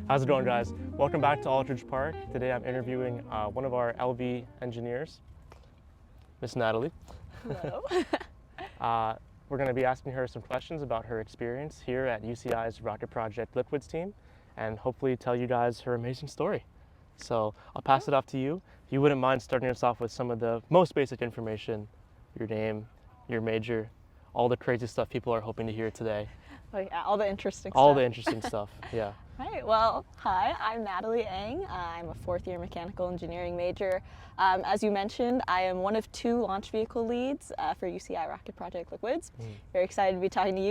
How's it going, guys? Welcome back to Aldridge Park. Today I'm interviewing one of our LV engineers, Miss Natalie. Hello. We're going to be asking her some questions about her experience here at UCI's Rocket Project Liquids team and hopefully tell you guys her amazing story. So I'll pass it off to you. If you wouldn't mind starting us off with some of the most basic information, your name, your major, all the crazy stuff people are hoping to hear today. Oh yeah, all the interesting stuff. All the interesting stuff, yeah. Right, well, hi, I'm Natalie Ang. I'm a fourth-year mechanical engineering major. As you mentioned, I am one of two launch vehicle leads for UCI Rocket Project Liquids. Very excited to be talking to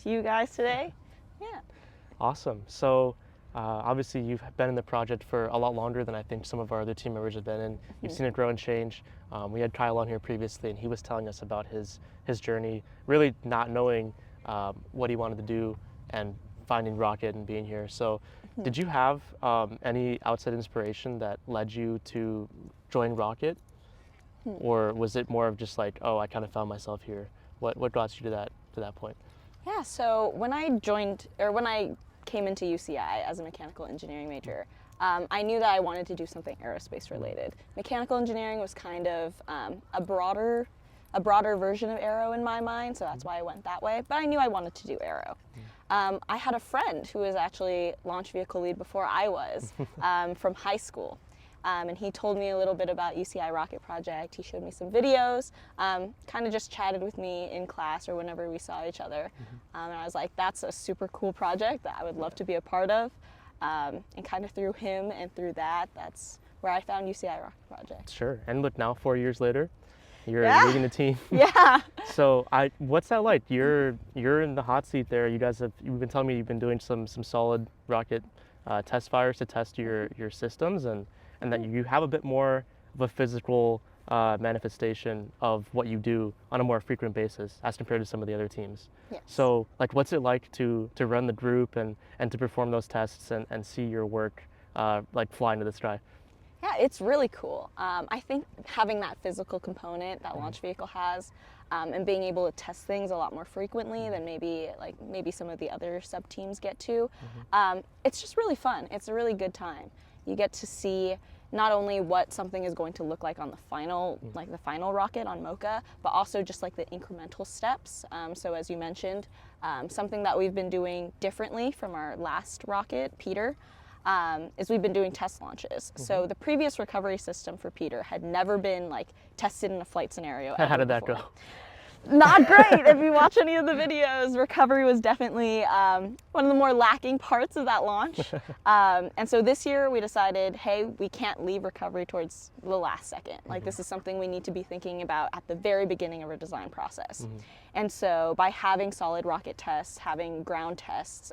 you guys today. Yeah. Awesome. So obviously you've been in the project for a lot longer than I think some of our other team members have been in. You've seen it grow and change. We had Kyle on here previously and he was telling us about his journey, really not knowing what he wanted to do and finding Rocket and being here. So did you have any outside inspiration that led you to join Rocket? Or was it more of just like, oh, I kind of found myself here? What got you to that point? Yeah, so when I came into UCI as a mechanical engineering major, I knew that I wanted to do something aerospace related. Mechanical engineering was kind of a broader version of aero in my mind, so that's why I went that way, but I knew I wanted to do aero. I had a friend who was actually launch vehicle lead before I was, from high school, and he told me a little bit about UCI Rocket Project. He showed me some videos, kind of just chatted with me in class or whenever we saw each other, and I was like, that's a super cool project that I would love to be a part of, and kind of through him and through that's where I found UCI Rocket Project. Sure, and look now, 4 years later, you're leading the team. Yeah. So what's that like? You're in the hot seat there. You've been telling me you've been doing some solid rocket test fires to test your systems, and that you have a bit more of a physical manifestation of what you do on a more frequent basis as compared to some of the other teams. Yes. So like, what's it like to run the group and to perform those tests and see your work like fly into the sky? Yeah, it's really cool. I think having that physical component that launch vehicle has, and being able to test things a lot more frequently than maybe some of the other sub teams get to, it's just really fun. It's a really good time. You get to see not only what something is going to look like on the final, the final rocket on MOCA, but also just like the incremental steps. So as you mentioned, something that we've been doing differently from our last rocket, Peter, is we've been doing test launches. So the previous recovery system for Peter had never been tested in a flight scenario. How did that go? Not great. If you watch any of the videos, recovery was definitely one of the more lacking parts of that launch. And so this year we decided, hey, we can't leave recovery towards the last second. This is something we need to be thinking about at the very beginning of our design process. And so by having solid rocket tests, having ground tests,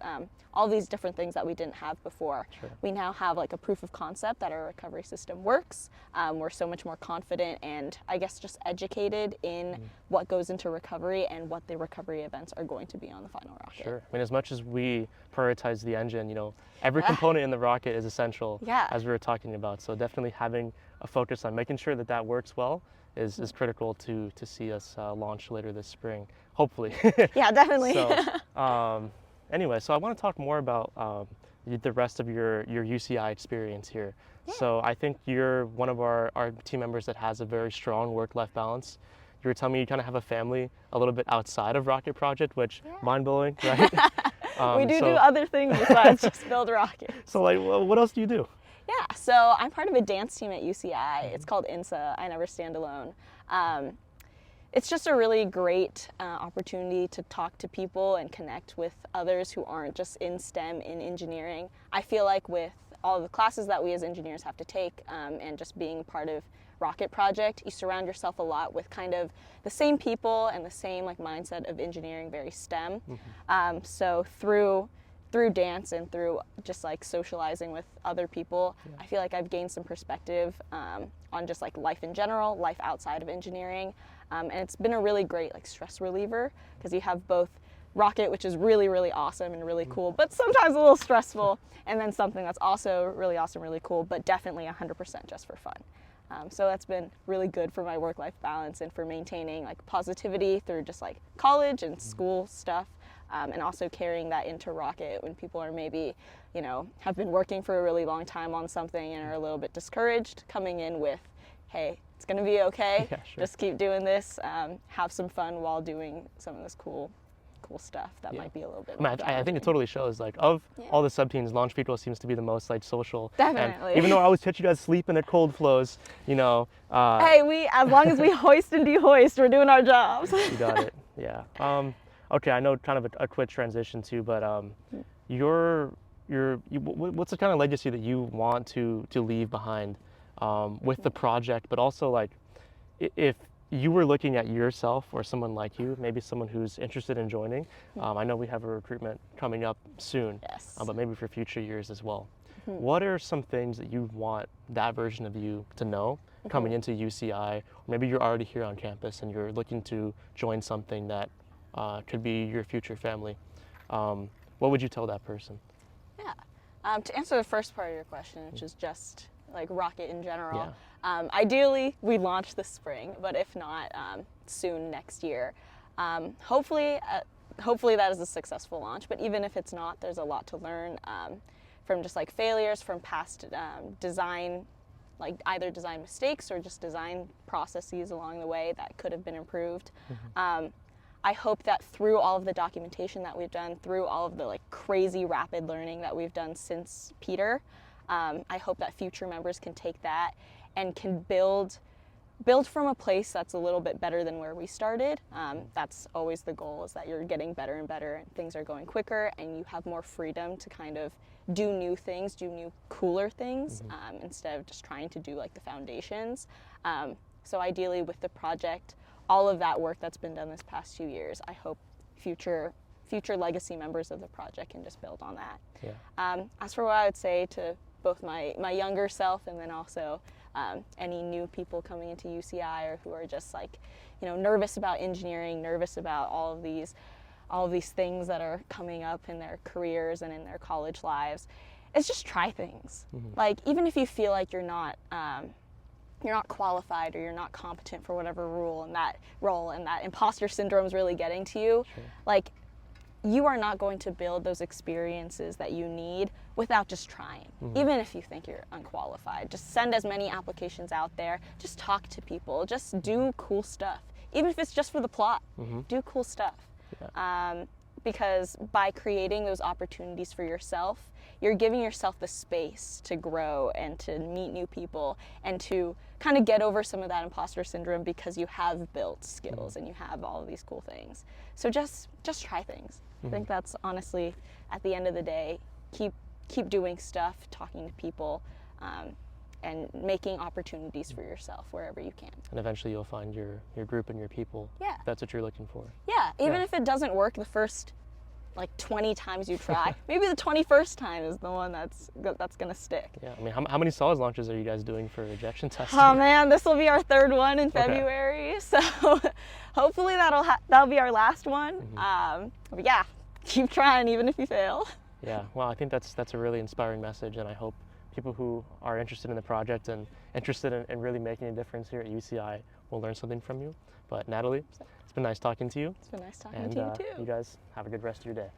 all these different things that we didn't have before, we now have a proof of concept that our recovery system works. We're so much more confident and I guess just educated in what goes into recovery and what the recovery events are going to be on the final rocket. Sure. I mean, as much as we prioritize the engine, every component in the rocket is essential, as we were talking about. So definitely having a focus on making sure that works well is critical to see us launch later this spring, hopefully. Yeah, definitely. So, anyway, so I want to talk more about the rest of your UCI experience here. Yeah. So I think you're one of our team members that has a very strong work-life balance. You were telling me you kind of have a family a little bit outside of Rocket Project, which mind-blowing, right? We do other things besides just build rockets. So what else do you do? Yeah, so I'm part of a dance team at UCI. It's called INSA, I Never Stand Alone. It's just a really great opportunity to talk to people and connect with others who aren't just in STEM, in engineering. I feel like with all the classes that we as engineers have to take and just being part of Rocket Project, you surround yourself a lot with kind of the same people and the same mindset of engineering, very STEM. So through dance and through just socializing with other people, I feel like I've gained some perspective on just life in general, life outside of engineering, and it's been a really great stress reliever because you have both Rocket, which is really, really awesome and really cool, but sometimes a little stressful, and then something that's also really awesome, really cool, but definitely 100% just for fun. So that's been really good for my work-life balance and for maintaining positivity through just college and school stuff. and also carrying that into Rocket when people are maybe, you know, have been working for a really long time on something and are a little bit discouraged, coming in with, hey, it's going to be okay. Yeah, sure. Just keep doing this. Have some fun while doing some of this cool stuff that might be a little bit I mean, more I think it challenging. totally shows, like, of all the sub teams, Launch Mutual seems to be the most like social. Definitely. And even though I always catch you guys sleeping at cold flows, you know. Hey, as long as we hoist and dehoist, we're doing our jobs. You got it. Yeah. Okay, I know kind of a quick transition too, but what's the kind of legacy that you want to leave behind with the project, but also like if you were looking at yourself or someone like you, maybe someone who's interested in joining. I know we have a recruitment coming up soon, Yes. but maybe for future years as well. Mm-hmm. What are some things that you want that version of you to know coming into UCI? Or maybe you're already here on campus and you're looking to join something that could be your future family. What would you tell that person? Yeah. To answer the first part of your question, which is just like Rocket in general, Yeah. Ideally we launch this spring, but if not, soon next year. Hopefully that is a successful launch, but even if it's not, there's a lot to learn from just like failures from past design, like either design mistakes or just design processes along the way that could have been improved. I hope that through all of the documentation that we've done, through all of the like crazy rapid learning that we've done since Peter, I hope that future members can take that and can build from a place that's a little bit better than where we started. That's always the goal, is that you're getting better and better and things are going quicker and you have more freedom to kind of do new things, do new cooler things, instead of just trying to do like the foundations. So ideally with the project, all of that work that's been done this past few years, I hope future legacy members of the project can just build on that. Yeah. As for what I would say to both my younger self and then also any new people coming into UCI or who are just like, you know, nervous about engineering, nervous about all of these things that are coming up in their careers and in their college lives, is just try things. Like even if you feel like you're not qualified or you're not competent for whatever role and that imposter syndrome is really getting to you, like you are not going to build those experiences that you need without just trying. Even if you think you're unqualified, just send as many applications out there, just talk to people, just do cool stuff. Even if it's just for the plot, do cool stuff. Yeah. Because by creating those opportunities for yourself, you're giving yourself the space to grow and to meet new people and to kind of get over some of that imposter syndrome because you have built skills and you have all of these cool things. So just try things. I think that's honestly, at the end of the day, keep doing stuff, talking to people, and making opportunities for yourself wherever you can. And eventually you'll find your group and your people. Yeah. That's what you're looking for. Yeah, even if it doesn't work the first like 20 times you try, maybe the 21st time is the one that's gonna stick. Yeah, I mean, how many solids launches are you guys doing for ejection testing? Oh man, this will be our third one in February, so hopefully that'll be our last one. But yeah, keep trying even if you fail. Yeah, well, I think that's a really inspiring message, and I hope people who are interested in the project and interested in really making a difference here at UCI will learn something from you. But Natalie, it's been nice talking to you. It's been nice talking to you too. You guys have a good rest of your day.